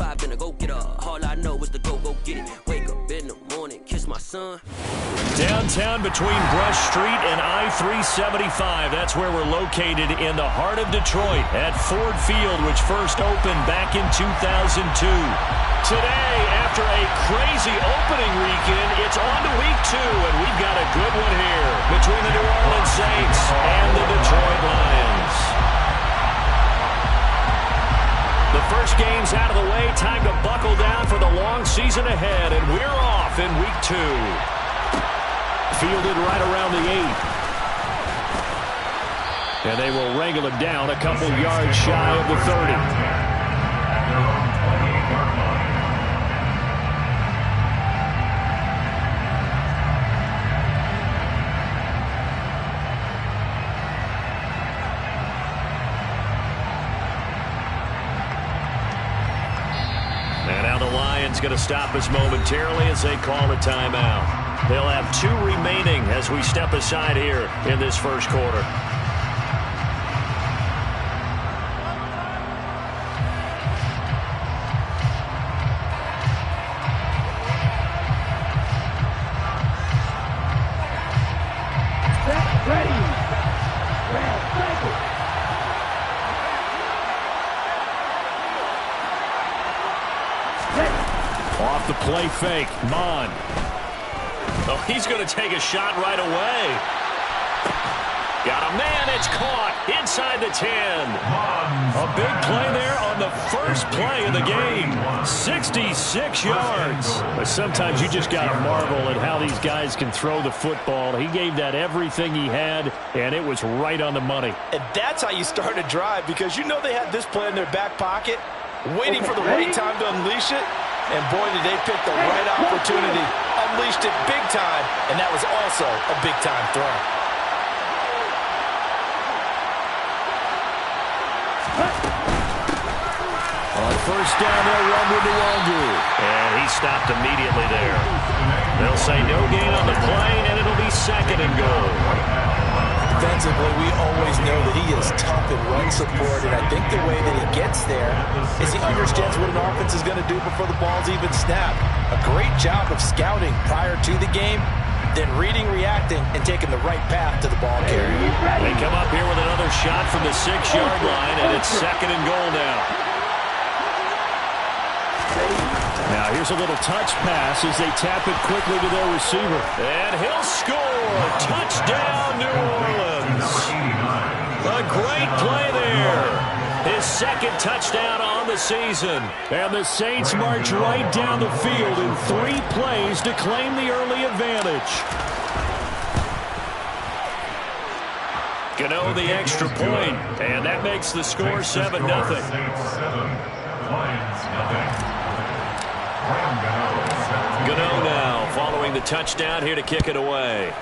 5 been a go-getter. All I know is to go get it. Wake up in the morning, kiss my son. Downtown between Brush Street and I-375. That's where we're located in the heart of Detroit at Ford Field, which first opened back in 2002. Today, after a crazy opening weekend, it's on to week 2, and we've got a good one here between the New Orleans Saints and the Detroit Lions. The first game's out of the way. Time to buckle down for the long season ahead, and we're off in week 2. Fielded right around the 8. And they will wrangle it down a couple yards shy of the 30. And now the Lions going to stop us momentarily as they call a timeout. They'll have 2 remaining as we step aside here in this first quarter. Off the play fake, Mon. Oh, he's going to take a shot right away. Got a man, it's caught inside the 10. A big play there on the first play of the game. 66 yards. But sometimes you just got to marvel at how these guys can throw the football. He gave that everything he had, and it was right on the money. And that's how you start a drive, because you know they had this play in their back pocket, waiting for the right time to unleash it. And boy, did they pick the right opportunity. Unleashed it big time, and that was also a big-time throw. On first down, they'll run with Nwangu. And he stopped immediately there. They'll say no gain on the play, and it'll be 2nd and goal. Defensively, we always know that he is tough in run support, and I think the way that he gets there is he understands what an offense is going to do before the ball's even snapped. A great job of scouting prior to the game, then reading, reacting, and taking the right path to the ball carrier. They come up here with another shot from the 6-yard line, and it's 2nd and goal now. Now here's a little touch pass as they tap it quickly to their receiver. And he'll score! Touchdown, New Orleans! A great play there. His 2nd touchdown on the season. And the Saints march right down the field in 3 plays to claim the early advantage. Gano the extra point, and that makes the score 7-0. Gano now following the touchdown here to kick it away.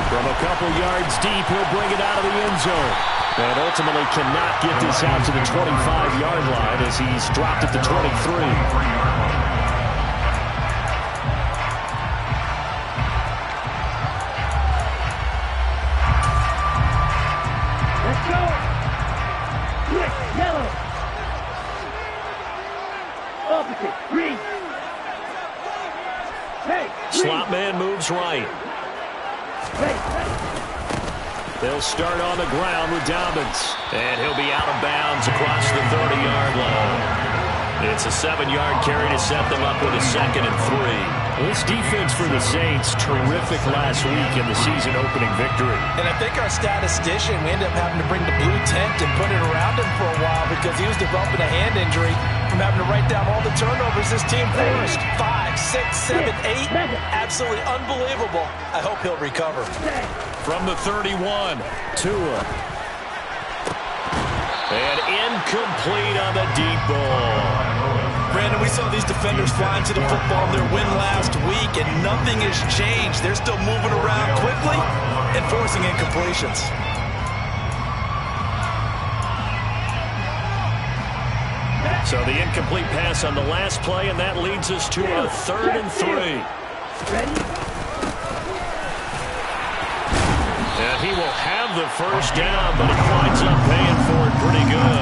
From a couple yards deep, he'll bring it out of the end zone. And ultimately cannot get this out to the 25-yard line as he's dropped at the 23. Slot man moves right. They'll start on the ground with Dobbins. And he'll be out of bounds across the 30-yard line. It's a 7-yard carry to set them up with a 2nd and 3. This defense for the Saints, terrific last week in the season-opening victory. And I think our statistician, we ended up having to bring the blue tent and put it around him for a while because he was developing a hand injury from having to write down all the turnovers this team forced. 5, 6, 7, 8. Absolutely unbelievable. I hope he'll recover. From the 31, Tua. And incomplete on the deep ball. Brandon, we saw these defenders flying to the football in their win last week, and nothing has changed. They're still moving around quickly and forcing incompletions. So the incomplete pass on the last play, and that leads us to a 3rd and 3. Ready? And he will have the first down, but he winds up paying for it pretty good.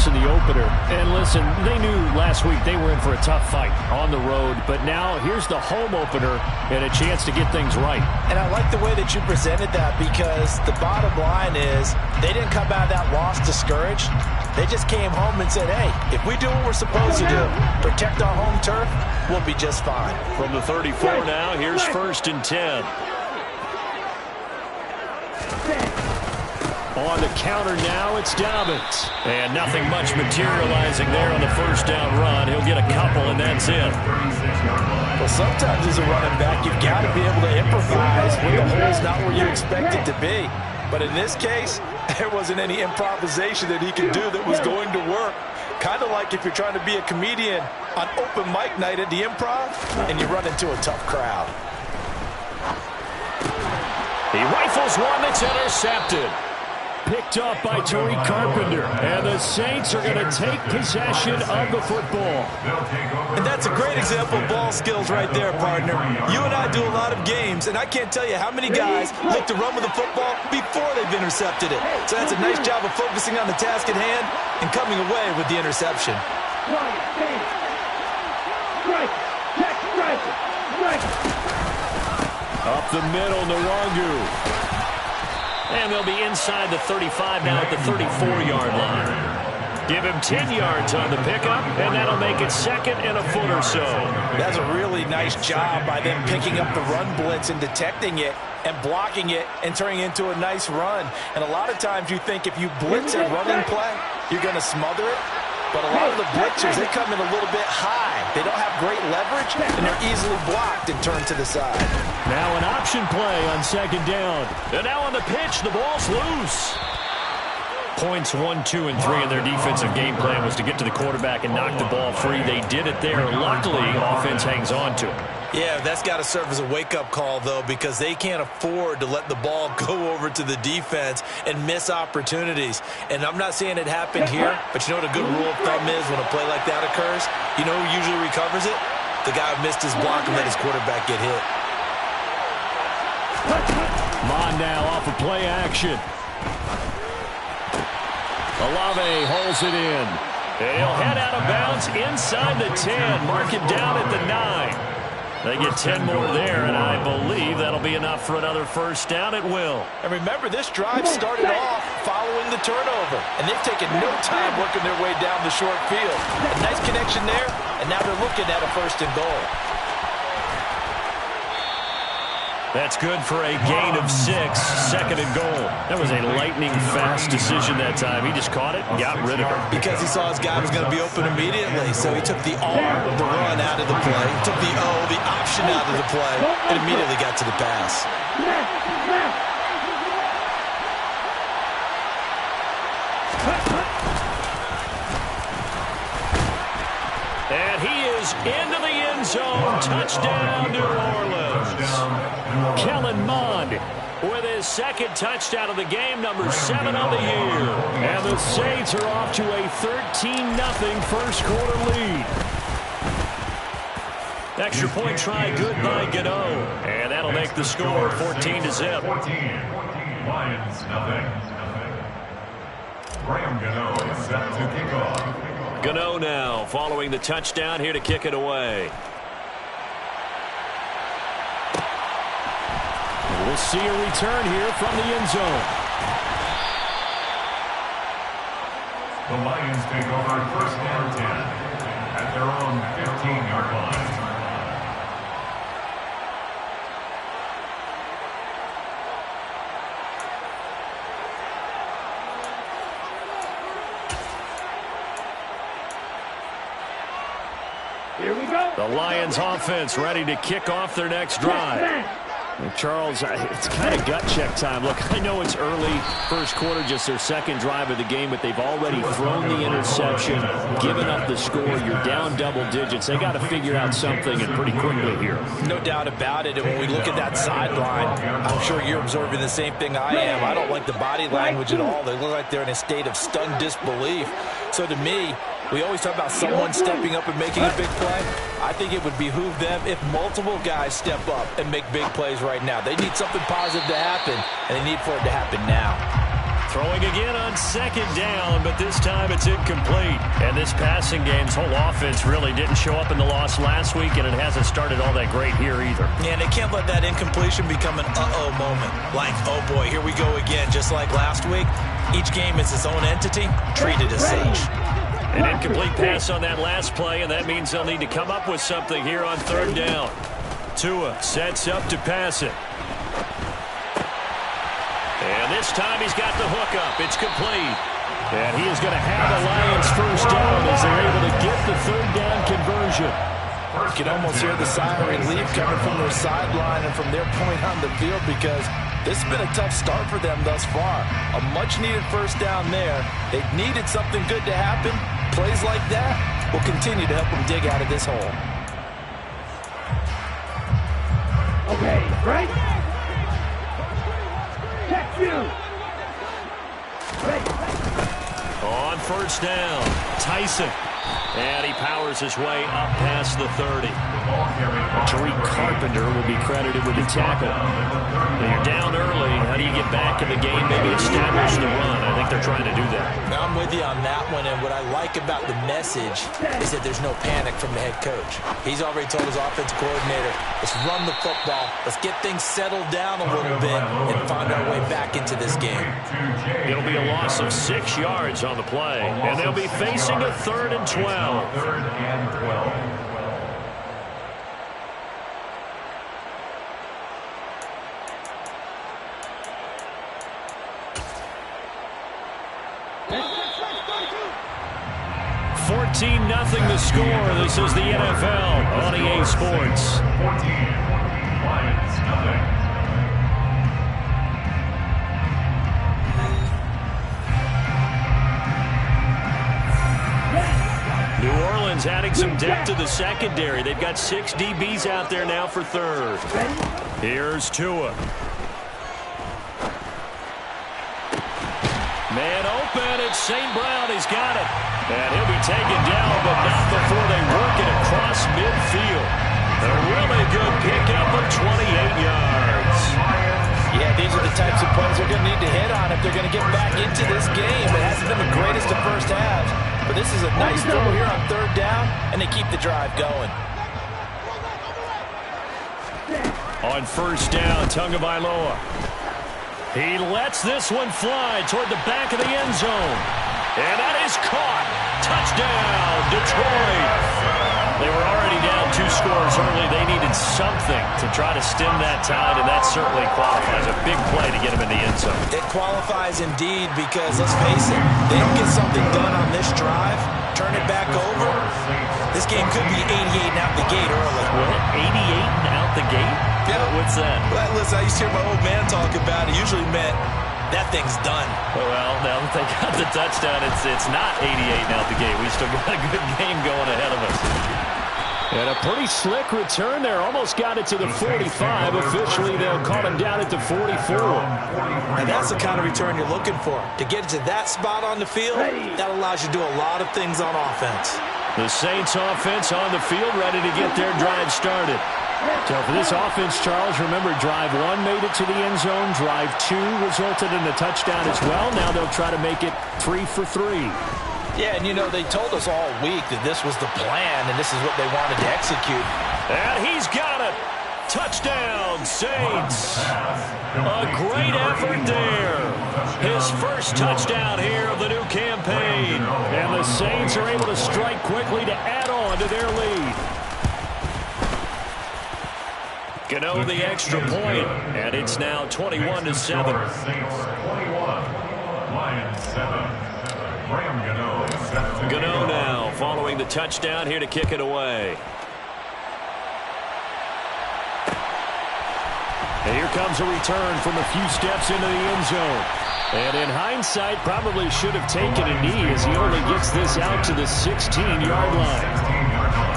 success in the opener. And listen, they knew last week they were in for a tough fight on the road, but now here's the home opener and a chance to get things right. And I like the way that you presented that, because the bottom line is they didn't come out of that loss discouraged. They just came home and said, hey, if we do what we're supposed to do, protect our home turf, we'll be just fine. From the 34 now, here's 1st and 10. On the counter now, it's Dobbins. And nothing much materializing there on the first down run. He'll get a couple, and that's it. Well, sometimes as a running back, you've got to be able to improvise when the hole's not where you expect it to be. But in this case, there wasn't any improvisation that he could do that was going to work. Kind of like if you're trying to be a comedian on open mic night at the Improv and you run into a tough crowd. He rifles one that's intercepted. Picked up by Tariq Carpenter. And the Saints are going to take possession of the football. And that's a great example of ball skills right there, partner. You and I do a lot of games, and I can't tell you how many guys look to run with the football before they've intercepted it. So that's a nice job of focusing on the task at hand and coming away with the interception. Up the middle, Nwangu. And they'll be inside the 35 now at the 34-yard line. Give him 10 yards on the pickup, and that'll make it 2nd and a foot or so. That's a really nice job by them picking up the run blitz and detecting it and blocking it and turning it into a nice run. And a lot of times you think if you blitz a running play, you're going to smother it. But a lot of the blitzers, they come in a little bit high. They don't have great leverage, and they're easily blocked and turned to the side. Now an option play on 2nd down. And now on the pitch, the ball's loose. Points 1, 2, and 3 in their defensive game plan was to get to the quarterback and knock the ball free. They did it there. Luckily, offense hangs on to it. Yeah, that's got to serve as a wake-up call, though, because they can't afford to let the ball go over to the defense and miss opportunities. And I'm not saying it happened here, but you know what a good rule of thumb is when a play like that occurs? You know who usually recovers it? The guy who missed his block and let his quarterback get hit. Mond now off of play action. Olave holds it in. And he'll head out of bounds inside the 10. Mark it down at the 9. They get 10 more there, and I believe that'll be enough for another first down. It will. And remember, this drive started off following the turnover, and they've taken no time working their way down the short field. A nice connection there, and now they're looking at a 1st and goal. That's good for a gain of 6, 2nd and goal. That was a lightning-fast decision that time. He just caught it and got rid of it. Because he saw his guy was going to be open immediately, so he took the R, the run, out of the play, took the O, the option out of the play, and immediately got to the pass. And he is into the end zone. Touchdown, New Orleans. Kellen Mond with his 2nd touchdown of the game, number 7 on the year. And the Saints are off to a 13-0 first quarter lead. Extra point try good by Gano. And that'll make the score 14-0. 14, Lions nothing. Graham Gano is set to kick off. Gano now following the touchdown here to kick it away. We'll see a return here from the end zone. The Lions take over 1st and 10 at their own 15-yard line. Here we go. The Lions offense ready to kick off their next drive. Well, Charles, it's kind of gut check time. Look, I know it's early, first quarter, just their 2nd drive of the game, but they've already thrown the interception, given up the score. You're down double digits. They got to figure out something, and pretty quickly here. No doubt about it. And when we look at that sideline, I'm sure you're observing the same thing I am. I don't like the body language at all. They look like they're in a state of stunned disbelief. So to me, we always talk about someone stepping up and making a big play. I think it would behoove them if multiple guys step up and make big plays right now. They need something positive to happen, and they need for it to happen now. Throwing again on second down, but this time it's incomplete. And this passing game's whole offense really didn't show up in the loss last week, and it hasn't started all that great here either. Yeah, and they can't let that incompletion become an uh-oh moment. Like, oh boy, here we go again, just like last week. Each game is its own entity, treated as such. An incomplete pass on that last play, and that means they'll need to come up with something here on third down. Tua sets up to pass it. And this time he's got the hook up. It's complete. And he is going to have the Lions first down as they're able to get the third down conversion. You can almost hear the sigh of relief coming from their sideline and from their point on the field, because this has been a tough start for them thus far. A much-needed first down there. They've needed something good to happen. Plays like that will continue to help them dig out of this hole. Okay, right? Check you. On first down, Tyson. And he powers his way up past the 30. Tariq Carpenter will be credited with the tackle. When you're down early, how do you get back in the game, maybe establish the run? I think they're trying to do that. I'm with you on that one, and what I like about the message is that there's no panic from the head coach. He's already told his offensive coordinator, let's run the football, let's get things settled down a little bit, and find our way back into this game. It'll be a loss of 6 yards on the play, and they'll be facing a 3rd and 12. Third and 12. Nothing the score. This is the NFL on EA Sports. 14, Lions, nothing. New Orleans adding some depth to the secondary. They've got 6 DBs out there now for third. Here's Tua. Man open, it's St. Brown. He's got it. And he'll be taken down, but not before they work it across midfield. A really good pickup of 28 yards. Yeah, these are the types of plays they're going to need to hit on if they're going to get back into this game. It hasn't been the greatest of first halves, but this is a nice throw here on third down, and they keep the drive going. On first down, Tagovailoa. He lets this one fly toward the back of the end zone. And that is caught. Touchdown, Detroit. They were already down 2 scores early. They needed something to try to stem that tide, and that certainly qualifies. A big play to get him in the end zone. It qualifies indeed, because, let's face it, they don't get something done on this drive, turn it back over, this game could be 88 and out the gate early. What? 88 and out the gate? Yeah. What's that? Well, listen, I used to hear my old man talk about it. Usually meant that thing's done. Well, now that they got the touchdown, it's not 88 and out the gate. We still got a good game going ahead of us. And a pretty slick return there. Almost got it to the 45. Officially, they'll call him down at the 44. And that's the kind of return you're looking for. To get to that spot on the field, that allows you to do a lot of things on offense. The Saints offense on the field, ready to get their drive started. So for this offense, Charles, remember, drive 1 made it to the end zone. Drive 2 resulted in a touchdown as well. Now they'll try to make it 3 for 3. Yeah, and you know, they told us all week that this was the plan and this is what they wanted to execute. And he's got it. Touchdown, Saints. A great effort there. His first touchdown here of the new campaign. And the Saints are able to strike quickly to add on to their lead. Gano the extra point, and it's now 21-7. Saints 21, Lions 7. Graham Gano, Gano now following the touchdown here to kick it away. And here comes a return from a few steps into the end zone. And in hindsight, probably should have taken a knee as he only gets this out to the 16-yard line.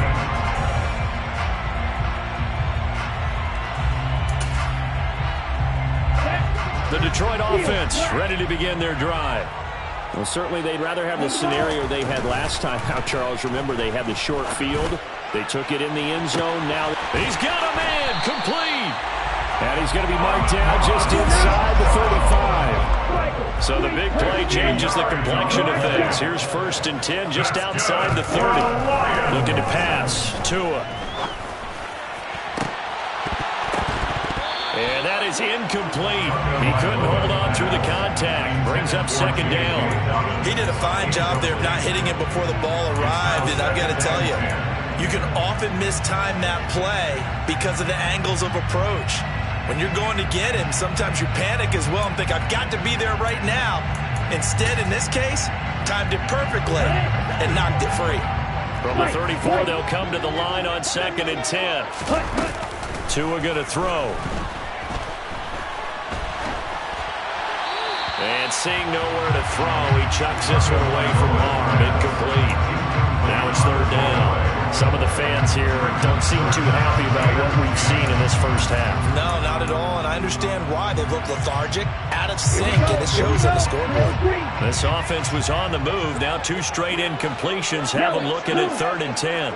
The Detroit offense ready to begin their drive. Well, certainly they'd rather have the scenario they had last time out, Charles. Remember, they had the short field. They took it in the end zone. Now he's got a man complete. And he's going to be marked down just inside the 35. So the big play changes the complexion of things. Here's 1st and 10 just outside the 30. Looking to pass. Tua. And that is incomplete. He couldn't hold on through the contact. Brings up 2nd down. He did a fine job there of not hitting it before the ball arrived, and I've got to tell you, you can often mistime that play because of the angles of approach. When you're going to get him, sometimes you panic as well and think, I've got to be there right now. Instead, in this case, timed it perfectly and knocked it free. From the 34, they'll come to the line on 2nd and 10. Tua going to throw. And seeing nowhere to throw, he chucks this one away from arm. Incomplete. Now it's 3rd down. Some of the fans here don't seem too happy about what we've seen in this first half. No, not at all, and I understand why. They've looked lethargic, out of sync, and it shows on the scoreboard. This offense was on the move. Now 2 straight incompletions have them looking at 3rd and 10.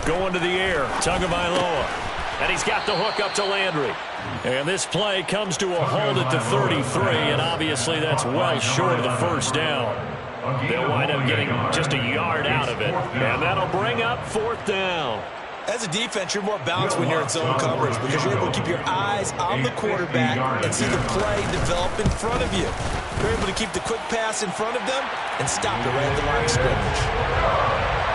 Going to the air, Tagovailoa. And he's got the hook up to Landry. And this play comes to a halt at the 33, and obviously that's well short of the 1st down. They'll wind up getting just a yard out of it, and that'll bring up 4th down. As a defense, you're more balanced when you're in zone coverage because you're able to keep your eyes on the quarterback and see the play develop in front of you. You're able to keep the quick pass in front of them and stop it right at the line of scrimmage.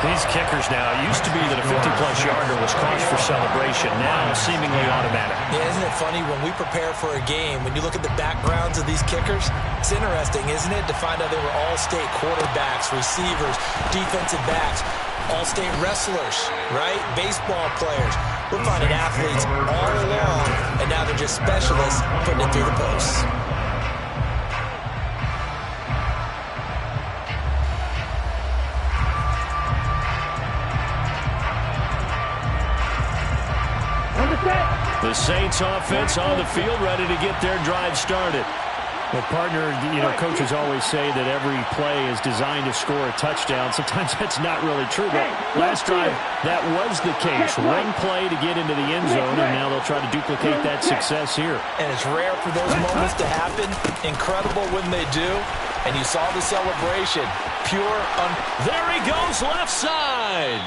These kickers now, it used to be that a 50-plus yarder was cause for celebration, now seemingly automatic. Yeah, isn't it funny when we prepare for a game, when you look at the backgrounds of these kickers, it's interesting, isn't it, to find out they were all-state quarterbacks, receivers, defensive backs, all-state wrestlers, right? Baseball players. We're finding athletes all along, and now they're just specialists putting it through the posts. The Saints offense on the field, ready to get their drive started. Well, partner, coaches always say that every play is designed to score a touchdown. Sometimes that's not really true, but last drive, that was the case. One play to get into the end zone, and now they'll try to duplicate that success here. And it's rare for those moments to happen. Incredible when they do. And you saw the celebration. There he goes, left side.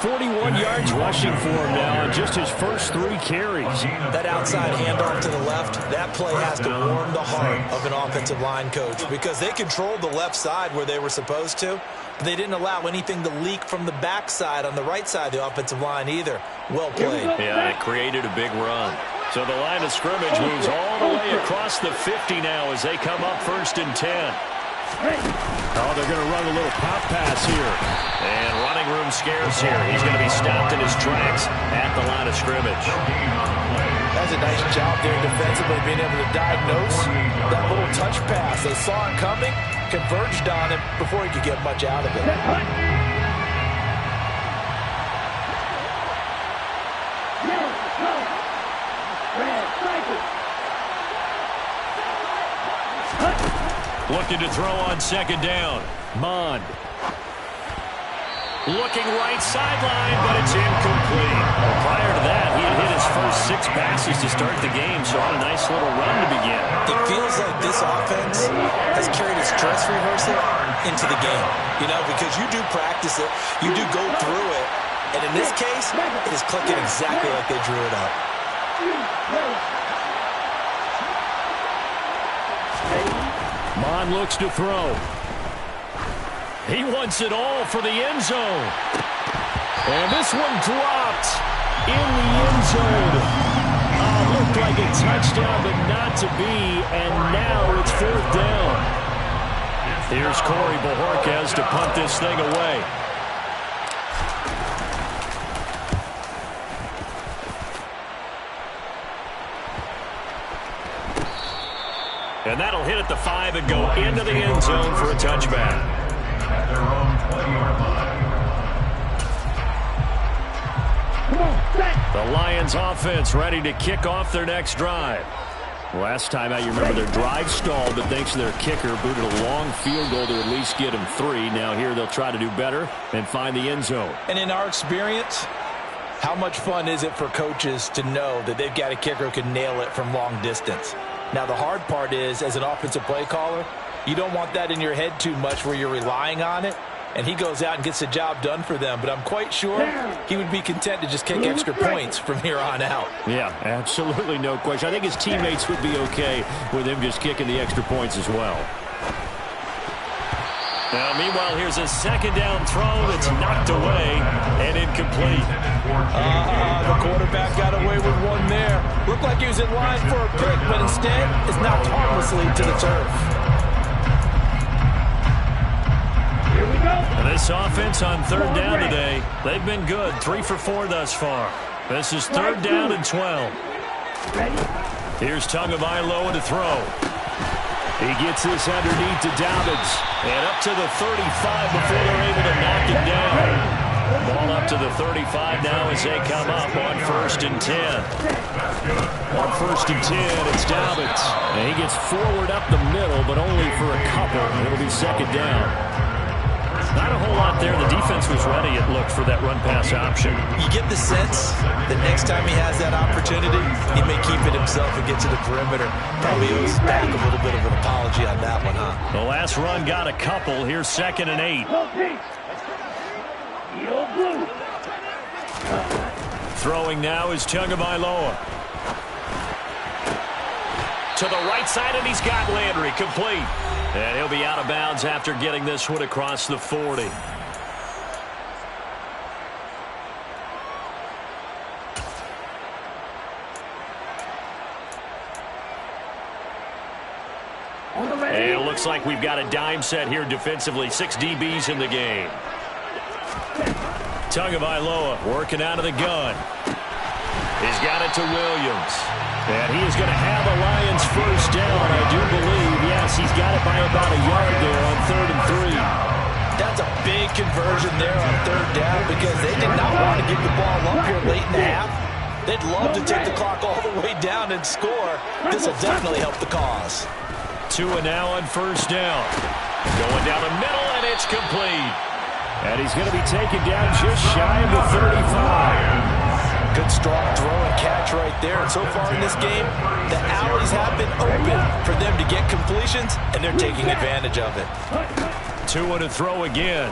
41 yards rushing for him now in just his first 3 carries. That outside handoff to the left, that play has to warm the heart of an offensive line coach because they controlled the left side where they were supposed to. But they didn't allow anything to leak from the backside on the right side of the offensive line either. Well played. Yeah, it created a big run. So the line of scrimmage moves all the way across the 50 now as they come up 1st and 10. Oh, they're going to run a little pop pass here. And running room scarce here. He's going to be stopped in his tracks at the line of scrimmage. That's a nice job there defensively, being able to diagnose that little touch pass. They saw it coming, converged on him before he could get much out of it. Looking to throw on 2nd down. Mond. Looking right sideline, but it's incomplete. Well, prior to that, he had hit his first 6 passes to start the game, so on a nice little run to begin. It feels like this offense has carried its dress rehearsal into the game, because you do practice it, you do go through it, and in this case, it is clicking exactly like they drew it up. Mond looks to throw. He wants it all for the end zone. And this one dropped in the end zone. Looked like a touchdown, but not to be. And now it's 4th down. Here's Corey Bojorquez to punt this thing away. And that'll hit at the 5 and go into the end zone for a touchback. At their own 20-yard line. The Lions offense ready to kick off their next drive. Last time out, you remember their drive stalled, but thanks to their kicker, booted a long field goal to at least get them 3. Now here they'll try to do better and find the end zone. And in our experience, how much fun is it for coaches to know that they've got a kicker who can nail it from long distance? Now, the hard part is, as an offensive play caller, you don't want that in your head too much where you're relying on it, and he goes out and gets the job done for them. But I'm quite sure he would be content to just kick extra points from here on out. Yeah, absolutely no question. I think his teammates would be okay with him just kicking the extra points as well. Now, meanwhile, here's a second down throw that's knocked away and incomplete. The quarterback got away with one there. Looked like he was in line for a pick, but instead is knocked harmlessly to the turf. Here we go. And this offense on third down today, they've been good. 3 for 4 thus far. This is third down and 12. Here's Tagovailoa to throw. He gets this underneath to Dobbins. And up to the 35 before they're able to knock him down. Ball up to the 35 now as they come up on 1st and 10. On 1st and 10, it's Dobbins. And he gets forward up the middle, but only for a couple. It'll be second down. Not a whole lot there. The defense was ready, it looked, for that run-pass option. You get the sense that next time he has that opportunity, he may keep it himself and get to the perimeter. Probably owes back a little bit of an apology on that one, huh? The last run got a couple. Here's 2nd and 8. Throwing now is Tagovailoa. To the right side, and he's got Landry complete. And he'll be out of bounds after getting this one across the 40. And it looks like we've got a dime set here defensively. 6 DBs in the game. Tagovailoa working out of the gun. He's got it to Williams. And he is going to have a Lions first down, I do believe. Yes, he's got it by about a yard there on 3rd and 3. That's a big conversion there on 3rd down because they did not want to give the ball up here late in the half. They'd love to take the clock all the way down and score. This will definitely help the cause. Tua now on 1st down. Going down the middle, and it's complete. And he's going to be taken down just shy of the 35. Good strong throw and catch right there. And so far in this game, the alleys have been open for them to get completions, and they're taking advantage of it. Tua to throw again.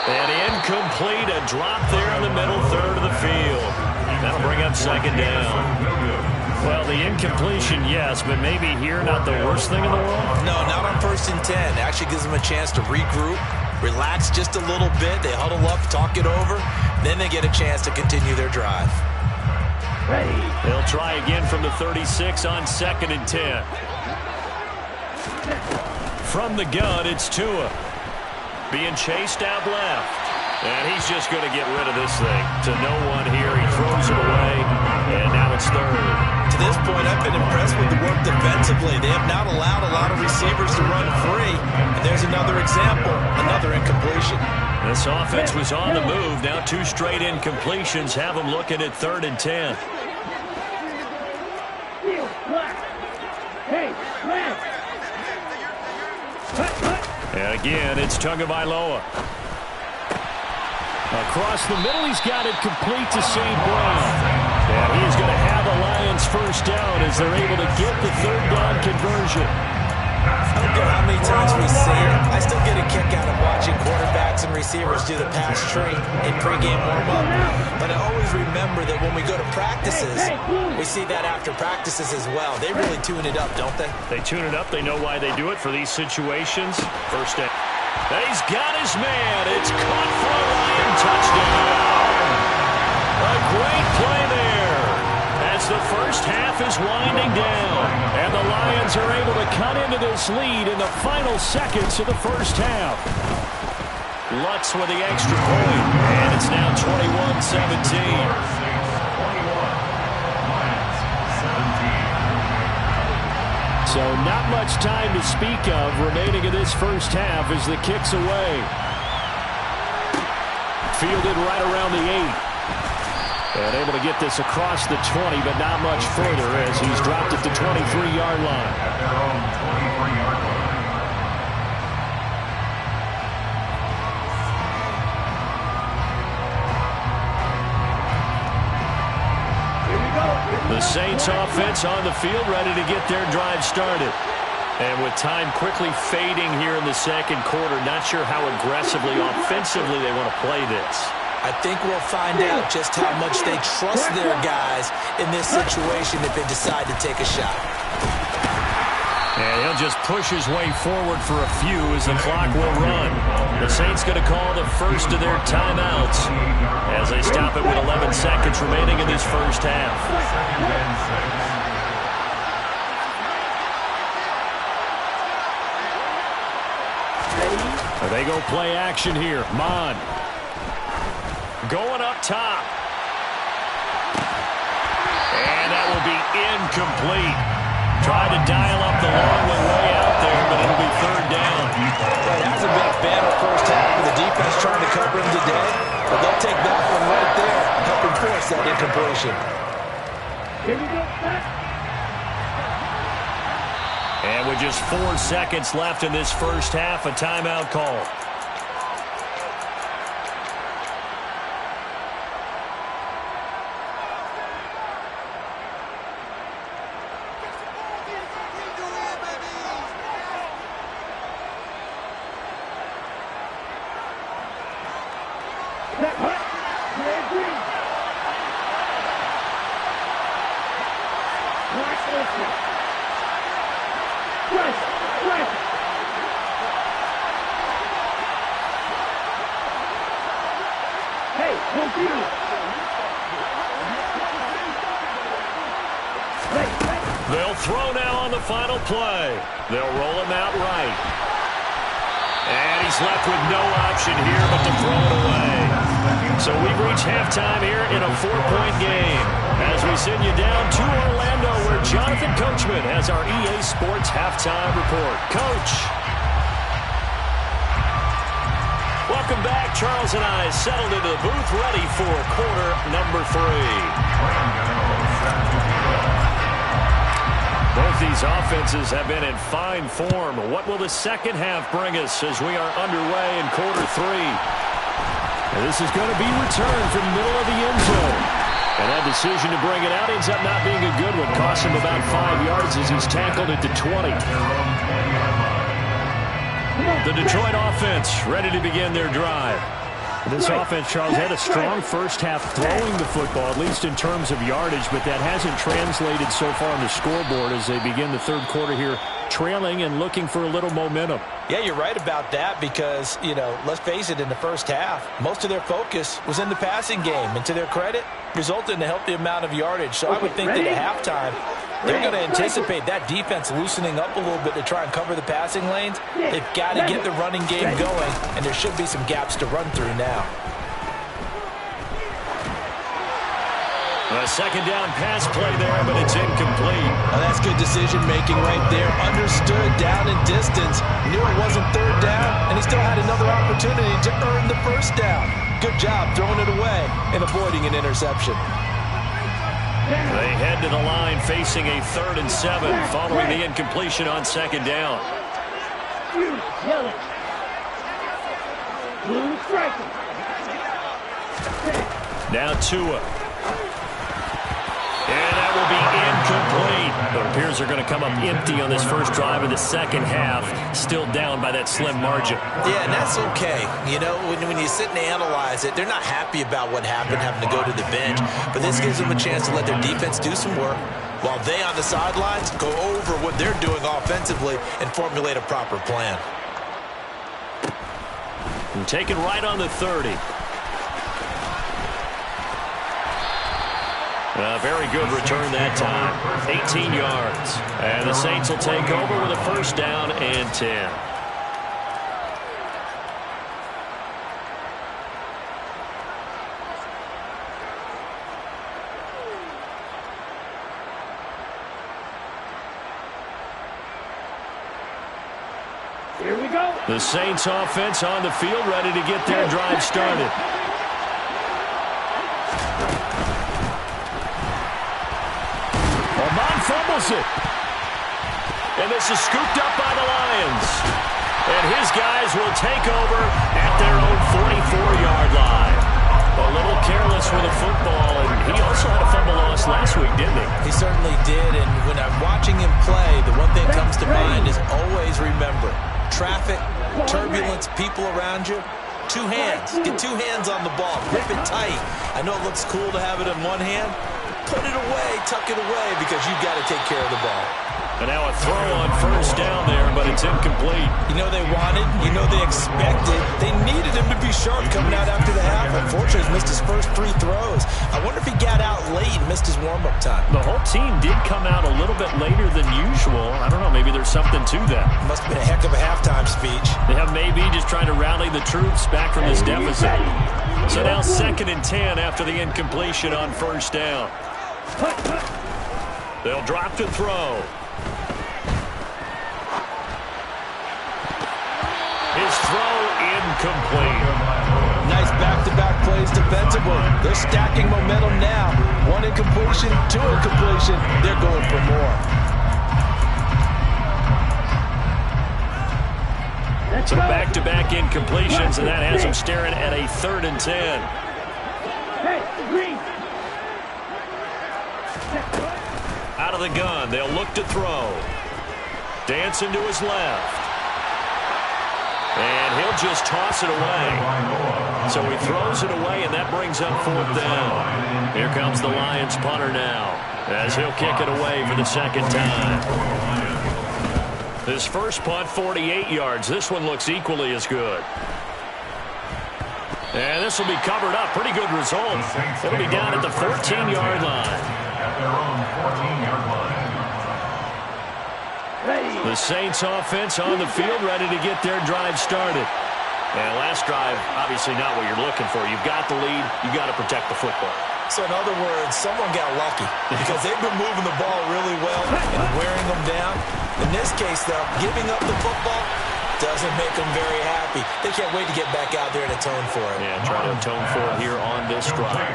And incomplete. A drop there in the middle third of the field. That'll bring up 2nd down. Well, the incompletion, yes, but maybe here not the worst thing in the world? No, not on 1st and 10. It actually gives them a chance to regroup, relax just a little bit. They huddle up, talk it over. Then they get a chance to continue their drive. They'll try again from the 36 on 2nd and 10. From the gun, it's Tua. Being chased out left. And he's just going to get rid of this thing. To no one here. He throws it away. And now it's 3rd. To this point, I've been impressed with the work defensively. They have not allowed a lot of receivers to run free. And there's another example, another incompletion. This offense was on the move. Now 2 straight incompletions have them looking at 3rd and 10. And again, it's Tagovailoa. Across the middle, he's got it complete to St. Brown. And he's going to have a Lions first down as they're able to get the 3rd down conversion. I don't care how many times we see it. I still get a kick out of watching quarterbacks and receivers do the pass tree in pregame warm-up. But I always remember that when we go to practices, we see that after practices as well. They really tune it up, don't they? They tune it up. They know why they do it for these situations. First down. He's got his man. It's caught for a Lion touchdown. A great play there as the first half is winding down. And the Lions are able to cut into this lead in the final seconds of the first half. Lutz with the extra point. And it's now 21-17. So not much time to speak of remaining in this first half as the kick's away. Fielded right around the 8. And able to get this across the 20, but not much further as he's dropped at the 23-yard line. At their own 23-yard line. Here we go. The Saints offense on the field, ready to get their drive started. And with time quickly fading here in the second quarter, not sure how aggressively, offensively they want to play this. I think we'll find out just how much they trust their guys in this situation if they decide to take a shot. And he'll just push his way forward for a few as the clock will run. The Saints going to call the first of their timeouts as they stop it with 11 seconds remaining in this first half. They go play action here. Mon going up top. And that will be incomplete. Tried to dial up the long one way out there, but it'll be third down. It hasn't been a banner first half for the defense trying to cover him today, but they'll take that one right there, helping force that incompletion. Here we go. And with just 4 seconds left in this first half, a timeout call. They'll throw now on the final play. They'll roll him out right. And he's left with no option here but to throw it away. So we've reached halftime here in a 4-point game as we send you down to Orlando where Jonathan Coachman has our EA Sports halftime report. Coach. Welcome back. Charles and I settled into the booth ready for quarter number 3. Both these offenses have been in fine form. What will the second half bring us as we are underway in quarter 3? And this is going to be returned from the middle of the end zone. And that decision to bring it out ends up not being a good one. Costs him about 5 yards as he's tackled at the 20. The Detroit offense ready to begin their drive. This offense, Charles, had a strong first half throwing the football, at least in terms of yardage, but that hasn't translated so far on the scoreboard as they begin the third quarter here, trailing and looking for a little momentum. Yeah, you're right about that because, you know, let's face it, in the first half, most of their focus was in the passing game. And to their credit, resulted in a healthy amount of yardage. So I would think that at halftime, they're going to anticipate that defense loosening up a little bit to try and cover the passing lanes. They've got to get the running game going, and there should be some gaps to run through now. A second down pass play there, but it's incomplete. Oh, that's good decision-making right there. Understood down and distance. Knew it wasn't third down, and he still had another opportunity to earn the first down. Good job throwing it away and avoiding an interception. They head to the line facing a 3rd and 7 following the incompletion on second down. Now Tua. And that will be incomplete. It appears they're going to come up empty on this first drive of the second half, still down by that slim margin. Yeah, and that's okay. You know, when you sit and analyze it, they're not happy about what happened, having to go to the bench. But this gives them a chance to let their defense do some work while they on the sidelines go over what they're doing offensively and formulate a proper plan. And taken right on the 30. A very good return that time. 18 yards. And the Saints will take over with a first down and 10. Here we go. The Saints offense on the field ready to get their drive started. Fumbles it. And this is scooped up by the Lions. And his guys will take over at their own 44-yard line. A little careless with the football, and he also had a fumble loss us last week, didn't he? He certainly did, and when I'm watching him play, the one thing that comes to mind is always remember, traffic, turbulence, people around you, two hands. Get two hands on the ball. Grip it tight. I know it looks cool to have it in one hand. Put it away, tuck it away, because you've got to take care of the ball. And now a throw on first down there, but it's incomplete. You know they wanted, you know they expected. They needed him to be sharp coming out after the half. Unfortunately, he's missed his first 3 throws. I wonder if he got out late and missed his warm-up time. The whole team did come out a little bit later than usual. I don't know, maybe there's something to that. Must have been a heck of a halftime speech. Yeah, maybe just trying to rally the troops back from this deficit. So now 2nd and 10 after the incompletion on first down. They'll drop to throw. His throw incomplete. Nice back-to-back plays defensively. They're stacking momentum now. 1 incompletion, 2 incompletion. They're going for more. So back-to-back incompletions, and that has him staring at a 3rd and 10. Out of the gun, they'll look to throw. Dancing to his left. And he'll just toss it away. So he throws it away, and that brings up 4th down. Here comes the Lions punter now, as he'll kick it away for the 2nd time. His first punt, 48 yards. This one looks equally as good. And this will be covered up. Pretty good result. It'll be down at the 14-yard line. At their own 14-yard line. The Saints offense on the field, ready to get their drive started. And last drive, obviously not what you're looking for. You've got the lead. You've got to protect the football. So in other words, someone got lucky because they've been moving the ball really well and wearing them down. In this case, though, giving up the football doesn't make them very happy. They can't wait to get back out there and atone for it. Yeah, try to atone for it here on this drive.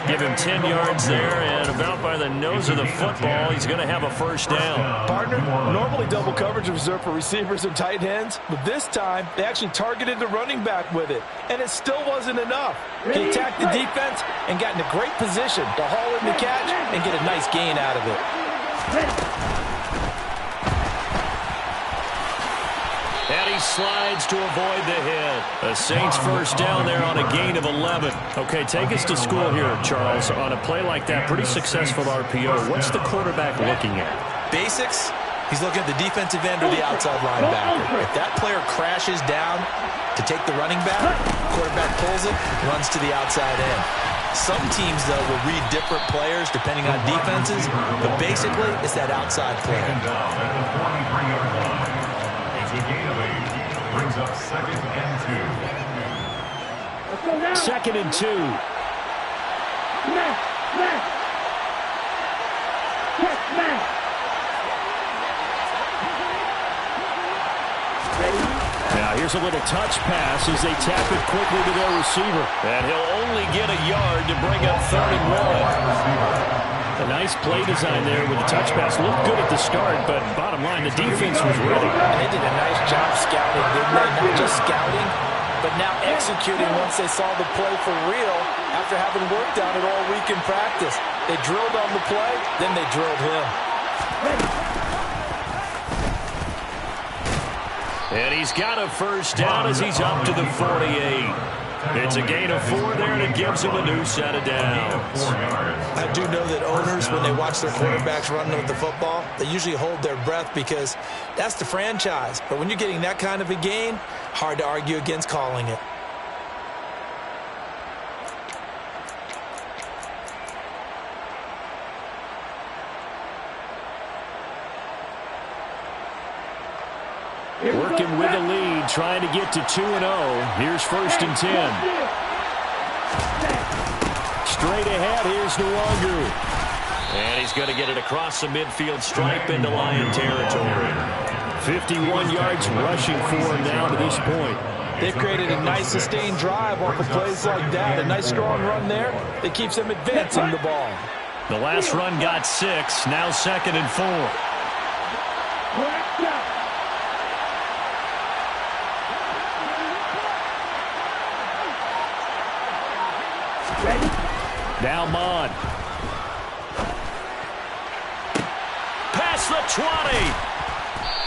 Give him 10 yards there, and about by the nose of the football, he's going to have a first down. Partner, normally double coverage is reserved for receivers and tight ends, but this time they actually targeted the running back with it, and it still wasn't enough. He attacked the defense and got in a great position to haul in the catch and get a nice gain out of it. And he slides to avoid the hit. The Saints first down there on a gain of 11. Okay, take us to school here, Charles. On a play like that, pretty successful RPO. What's the quarterback looking at? Basics, he's looking at the defensive end or the outside linebacker. If that player crashes down to take the running back, quarterback pulls it, runs to the outside end. Some teams, though, will read different players depending on defenses, but basically it's that outside player. Down at the 43-yard line. It's a gain of 8. Brings up 2nd and 2. 2nd and 2. Now here's a little touch pass as they tap it quickly to their receiver. And he'll only get a yard to bring up 3rd and 1. A nice play design there with the touch pass. Looked good at the start, but bottom line, the defense was ready. And they did a nice job scouting, didn't they? Not just scouting, but now executing once they saw the play for real after having worked on it all week in practice. They drilled on the play, then they drilled him. And he's got a first down as he's up to the 48. It's a gain of 4 there, and it gives him a new set of downs. I do know that owners, when they watch their quarterbacks run with the football, they usually hold their breath because that's the franchise. But when you're getting that kind of a gain, hard to argue against calling it. Working with the lead, trying to get to 2-0. Here's 1st and 10. Straight ahead, here's Nwangu. And he's going to get it across the midfield stripe into Lion territory. 51 yards rushing for him now to this point. They've created a nice sustained drive off of plays like that. A nice strong run there that keeps them advancing the ball. The last run got 6, now 2nd and 4. Now Mond. across the 20.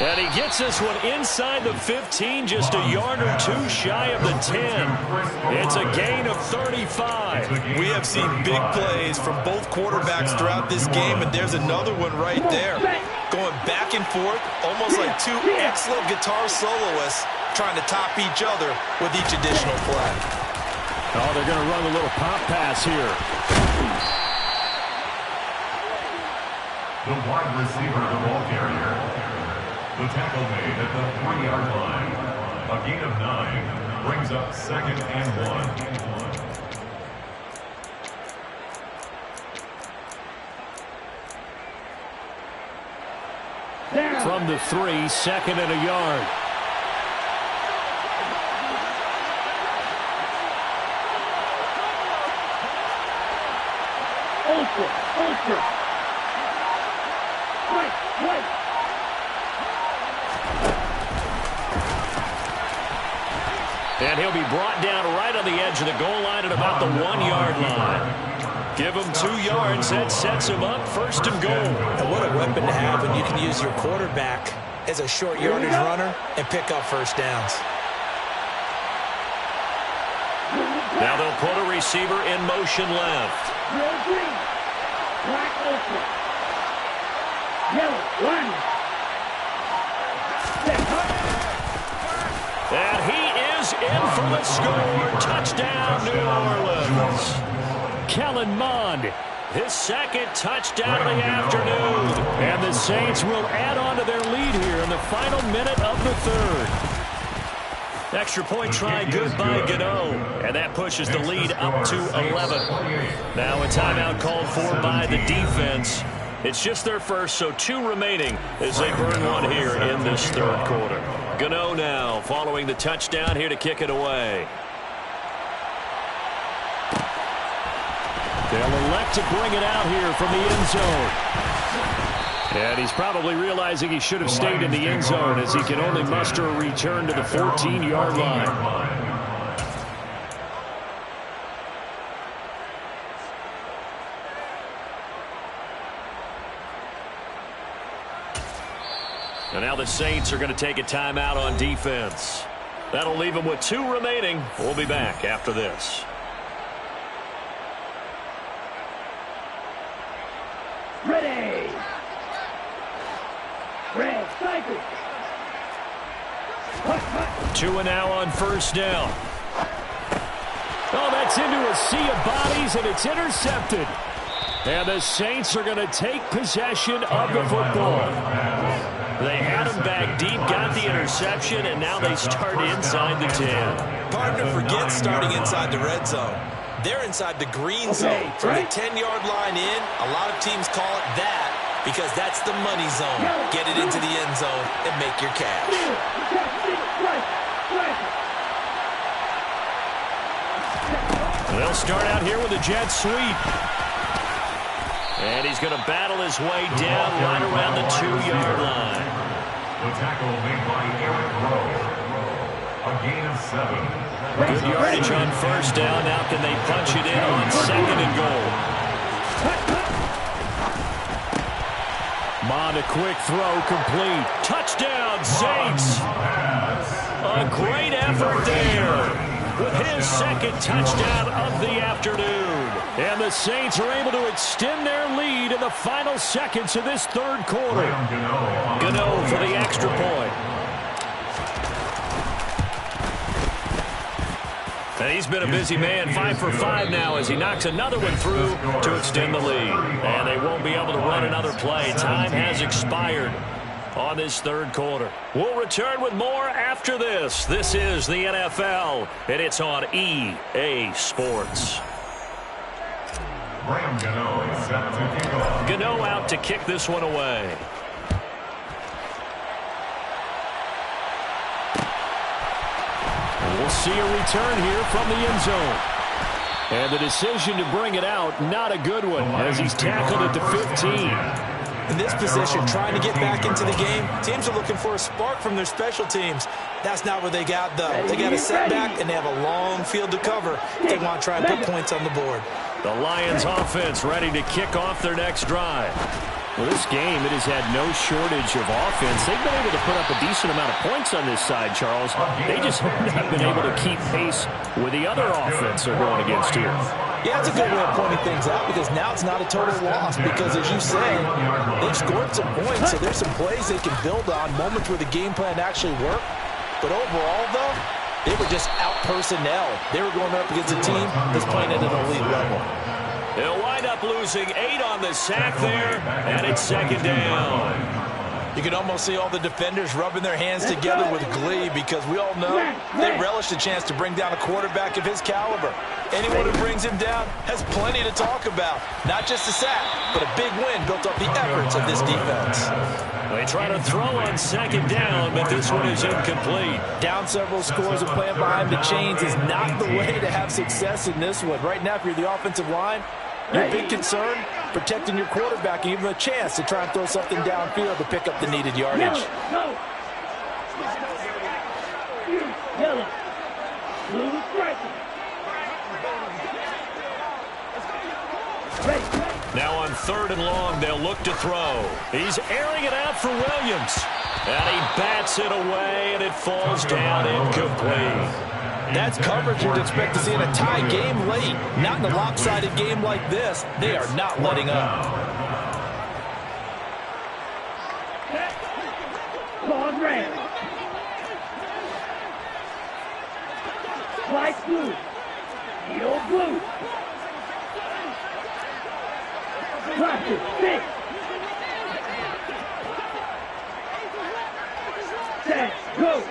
And he gets this one inside the 15, just a yard or two shy of the 10. It's a gain of 35. We have seen big plays from both quarterbacks throughout this game, and there's another one right there. Going back and forth, almost like two excellent guitar soloists trying to top each other with each additional play. Oh, they're going to run a little pop pass here. The wide receiver, the ball carrier. The tackle made at the 3-yard line. A gain of 9 brings up 2nd and 1. From the 3, 2nd and a yard. Ultra. Right. And he'll be brought down right on the edge of the goal line at about the 1-yard line. Give him 2 yards. That sets him up 1st and goal. And what a weapon to have when you can use your quarterback as a short yardage runner and pick up first downs. Now they'll put a receiver in motion left. Green. Black ultra. Yellow. 1. And he is in for the score. Touchdown, New Orleans. Kellen Mond, his 2nd touchdown of the afternoon. And the Saints will add on to their lead here in the final minute of the 3rd. Extra point try good by Gano. And that pushes the lead up to 11. Now a timeout called for by the defense. It's just their first, so 2 remaining as they burn one here in this 3rd quarter. Gano now following the touchdown here to kick it away. They'll elect to bring it out here from the end zone. And he's probably realizing he should have stayed in the end zone as he can only muster a return to the 14-yard line. And now the Saints are going to take a timeout on defense. That'll leave them with 2 remaining. We'll be back after this. Ready. Red cycle. 2 and now on 1st down. Oh, that's into a sea of bodies, and it's intercepted. And the Saints are going to take possession of the football. They had him back deep, got the interception, and now they start inside the 10. Partner forgets starting inside the red zone. They're inside the green zone. From the 10-yard line in, a lot of teams call it that because that's the money zone. Get it into the end zone and make your cash. They'll start out here with a jet sweep. And he's going to battle his way down right around the 2-yard line. The tackle made by Eric Rowe. A gain of 7. Good yardage on 1st down. Now can they punch it in on 2nd and goal? Mond, a quick throw, complete. Touchdown, Saints. A great effort there with his 2nd touchdown of the afternoon. And the Saints are able to extend their lead in the final seconds of this 3rd quarter. Gano for the extra point. And he's been a busy man, 5 for 5 now as he knocks another one through to extend the lead. And they won't be able to run another play. Time has expired on this 3rd quarter. We'll return with more after this. This is the NFL, and it's on EA Sports. Graham Gano is set to kick off. Gano out to kick this one away. We'll see a return here from the end zone. And the decision to bring it out, not a good one, as he's tackled at the 15. In this position, trying to get back into the game, teams are looking for a spark from their special teams. That's not what they got, though. They got a setback, and they have a long field to cover if they want to try and put points on the board. The Lions offense ready to kick off their next drive. Well, this game, it has had no shortage of offense. They've been able to put up a decent amount of points on this side, Charles. They just have not been able to keep pace with the other offense they're going against here. Yeah, it's a good way of pointing things out because now it's not a total loss because, as you said, they've scored some points, so there's some plays they can build on, moments where the game plan actually worked. But overall, though, they were just out-personnel. They were going up against a team that's playing at an elite level. They'll wind up losing 8 on the sack there, and it's second down. You can almost see all the defenders rubbing their hands together with glee because we all know they relish the chance to bring down a quarterback of his caliber. Anyone who brings him down has plenty to talk about. Not just a sack, but a big win built off the efforts of this defense. They try to throw on second down, but this one is incomplete. Down several scores and playing behind the chains is not the way to have success in this one. Right now, if you're the offensive line, your big concern, protecting your quarterback and give him a chance to try and throw something downfield to pick up the needed yardage. Yellow. Blue striker. Now on 3rd and long, they'll look to throw. He's airing it out for Williams. And he bats it away, and it falls down incomplete. That's coverage you'd expect to see in a tie game late. Not in a lopsided game like this. They are not letting up. Claws red. White blue. Yellow blue. Practice 6. Set. Go.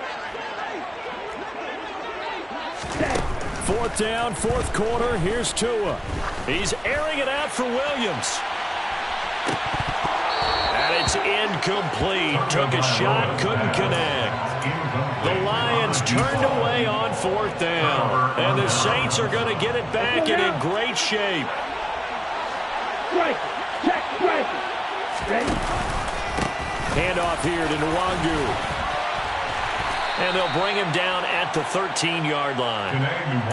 4th down, 4th quarter. Here's Tua. He's airing it out for Williams. And it's incomplete. Took a shot, couldn't connect. The Lions turned away on 4th down. And the Saints are going to get it back and in great shape. Striker. Check striker. Ready? Handoff here to Nwangu. And they'll bring him down at the 13-yard line.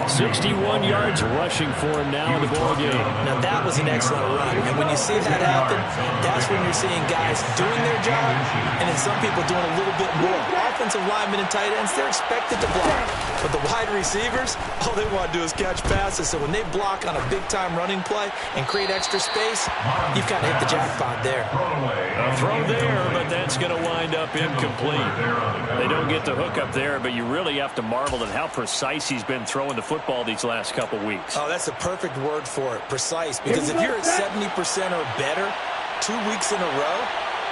61 yards rushing for him now in the ballgame. Now, that was an excellent run. And when you see that happen, that's when you're seeing guys doing their job and then some people doing a little bit more. Offensive linemen and tight ends, they're expected to block. But the wide receivers, all they want to do is catch passes. So when they block on a big-time running play and create extra space, you've got to hit the jackpot there. A throw there, but that's going to wind up incomplete. They don't get the hook up there, but you really have to marvel at how precise he's been throwing the football these last couple weeks. Oh, that's a perfect word for it, precise. Because if you're at 70% or better 2 weeks in a row,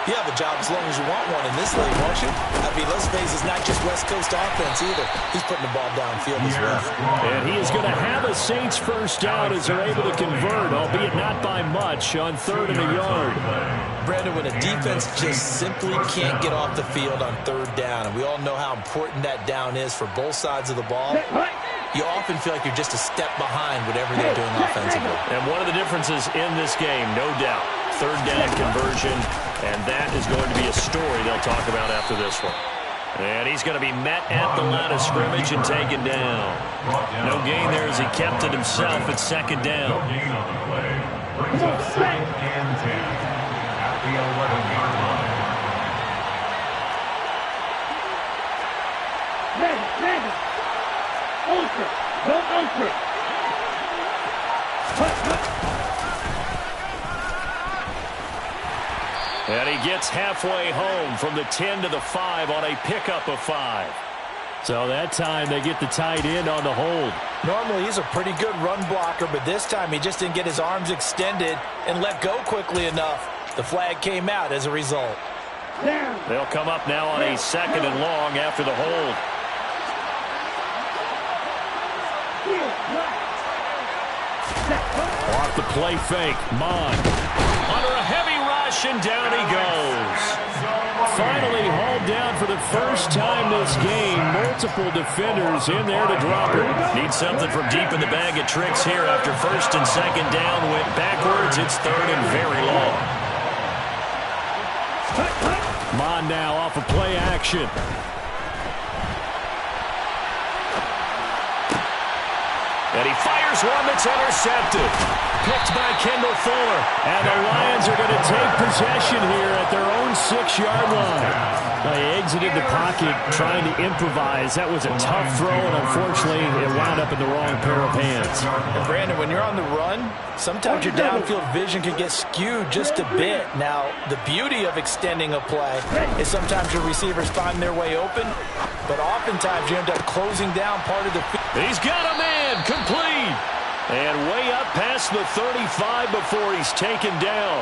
you have a job as long as you want one in this league, won't you? I mean, let's face it, it's not just West Coast offense either. He's putting the ball downfield as well. And he is going to have a Saints first down as they're able to convert, albeit not by much, on 3rd and a yard. Brandon, when a defense just simply can't get off the field on 3rd down, and we all know how important that down is for both sides of the ball, you often feel like you're just a step behind whatever they're doing offensively. And one of the differences in this game, no doubt, 3rd down conversion, and that is going to be a story they'll talk about after this one. And he's going to be met at the line of scrimmage and taken down. No gain there as he kept it himself at 2nd down. Brings up 2nd and 10 at the 11-yard line. Ready. Ultra. Go ultra. And he gets halfway home from the 10 to the 5 on a pickup of 5. So that time they get the tight end on the hold. Normally he's a pretty good run blocker, but this time he just didn't get his arms extended and let go quickly enough. The flag came out as a result. They'll come up now on a 2nd and long after the hold. Off the play fake, Mon. Under a heavy rush, and down he goes. Finally hauled down for the first time this game. Multiple defenders in there to drop it. Need something from deep in the bag of tricks here after 1st and 2nd down. Went backwards. It's 3rd and very long. Mon now off of play action. And he fires one that's intercepted. Picked by Kendall Fuller. And the Lions Lions are going to take possession here at their own 6-yard line. They exited the pocket trying to improvise. That was a tough throw, and unfortunately, it wound up in the wrong pair of hands. And Brandon, when you're on the run, sometimes your downfield vision can get skewed just a bit. Now, the beauty of extending a play is sometimes your receivers find their way open, but oftentimes you end up closing down part of the field. He's got a man, complete. And way up past the 35 before he's taken down.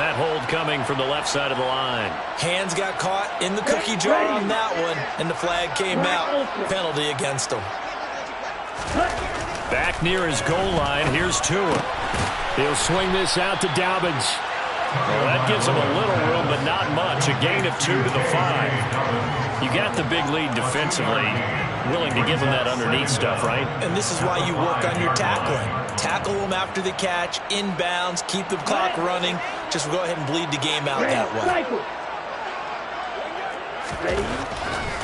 That hold coming from the left side of the line. Hands got caught in the cookie jar on that one, and the flag came out. Penalty against him. Back near his goal line, here's Tua. He'll swing this out to Dobbins. Well, that gives him a little room, but not much. A gain of 2 to the 5. You got the big lead defensively. Willing to give him that underneath stuff, right? And this is why you work on your tackling. Tackle them after the catch, inbounds, keep the clock running. Just go ahead and bleed the game out that way.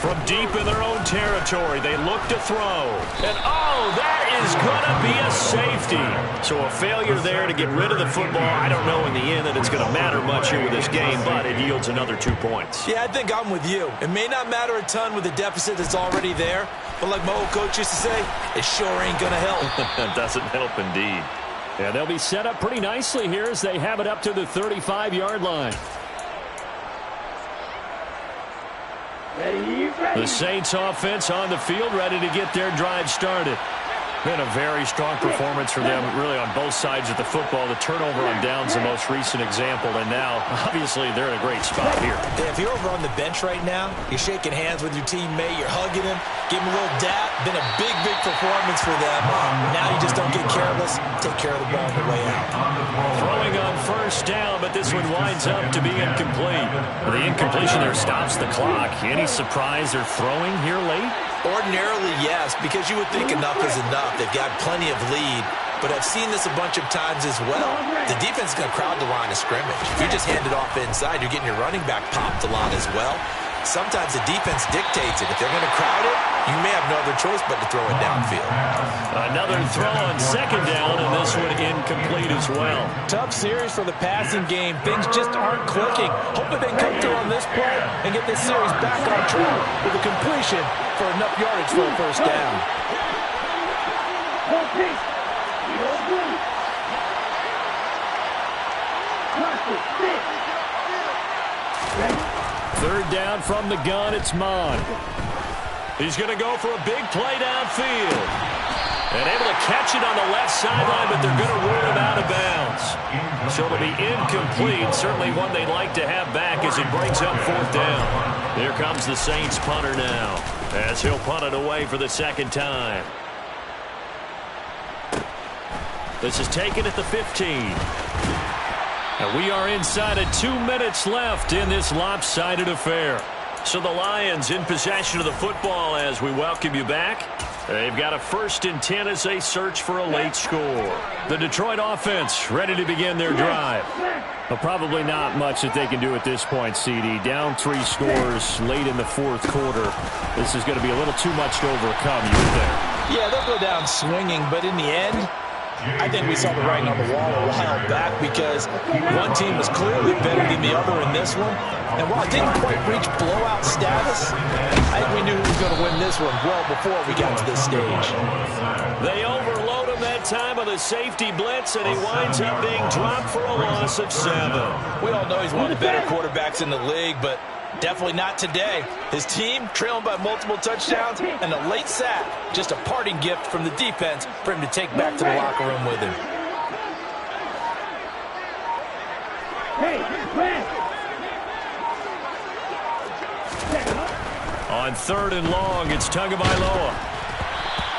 From deep in their own territory, they look to throw. And, oh, that is going to be a safety. So a failure there to get rid of the football. I don't know in the end that it's going to matter much here with this game, but it yields another 2 points. Yeah, I think I'm with you. It may not matter a ton with the deficit that's already there, but like my old coach used to say, it sure ain't going to help. It doesn't help indeed. Yeah, they'll be set up pretty nicely here as they have it up to the 35-yard line. The Saints offense on the field, ready to get their drive started. Been a very strong performance for them, really, on both sides of the football. The turnover on downs the most recent example, and now, obviously, they're in a great spot here. Yeah, if you're over on the bench right now, you're shaking hands with your teammate, you're hugging him, give him a little dap. Been a big, big performance for them. Now you just don't get careless. Take care of the ball on the way out. Throwing on first down, but this one winds up to be incomplete. The incompletion there stops the clock. Any surprise they're throwing here late? Ordinarily, yes, because you would think enough is enough. They've got plenty of lead, but I've seen this a bunch of times as well. The defense is going to crowd the line of scrimmage. If you just hand it off inside, you're getting your running back popped a lot as well. Sometimes the defense dictates it. If they're going to crowd it, you may have no other choice but to throw it downfield. Another throw on second down, and this one incomplete as well. Tough series for the passing game. Things just aren't clicking. Hoping they come through on this play and get this series back on track with a completion for enough yardage for a first down. Third down from the gun, it's Mon. He's going to go for a big play downfield. And able to catch it on the left sideline, but they're going to rule him out of bounds. So it'll be incomplete. Certainly one they'd like to have back as it brings up fourth down. Here comes the Saints punter now, as he'll punt it away for the second time. This is taken at the 15. And we are inside of 2 minutes left in this lopsided affair. So the Lions in possession of the football as we welcome you back. They've got a 1st and 10 as they search for a late score. The Detroit offense ready to begin their drive. Well, probably not much that they can do at this point, CD. Down 3 scores late in the fourth quarter. This is going to be a little too much to overcome, you would think. Yeah, they'll go down swinging, but in the end, I think we saw the writing on the wall a while back because one team was clearly better than the other in this one. And while it didn't quite reach blowout status, I think we knew who was going to win this one well before we got to this stage. They overload him that time with a safety blitz, and he winds up being dropped for a loss of 7. We all know he's one of the better quarterbacks in the league, but definitely not today. His team trailing by multiple touchdowns and a late sack. Just a parting gift from the defense for him to take back to the locker room with him. On 3rd and long, it's Tagovailoa.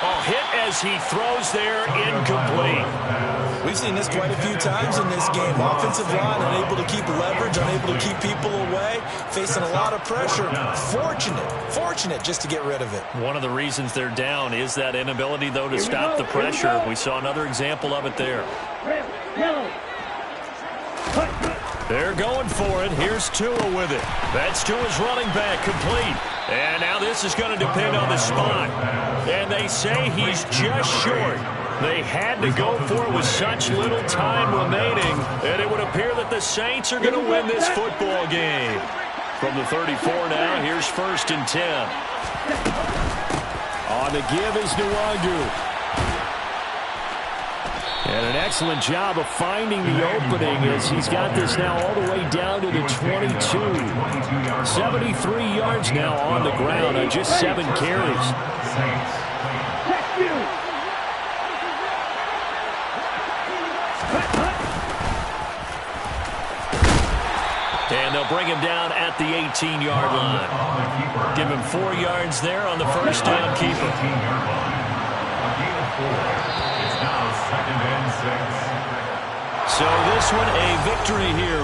Oh, hit as he throws there, incomplete. We've seen this quite a few times in this game. Offensive line unable to keep leverage, unable to keep people away, facing a lot of pressure. Fortunate just to get rid of it. One of the reasons they're down is that inability, though, to stop the pressure. We saw another example of it there. They're going for it. Here's Tua with it. That's Tua's running back, complete. And now this is going to depend on the spot. And they say he's just short. They had to go for it with such little time remaining, and it would appear that the Saints are going to win this football game. From the 34 now, here's 1st and 10. On the give is Nwangu. And an excellent job of finding the opening as he's got this now all the way down to the 22. 73 yards now on the ground on just 7 carries. And they'll bring him down at the 18-yard line. Give him 4 yards there on the first down keeper. A gain of 4. It's now 2nd and 6. So this one a victory here.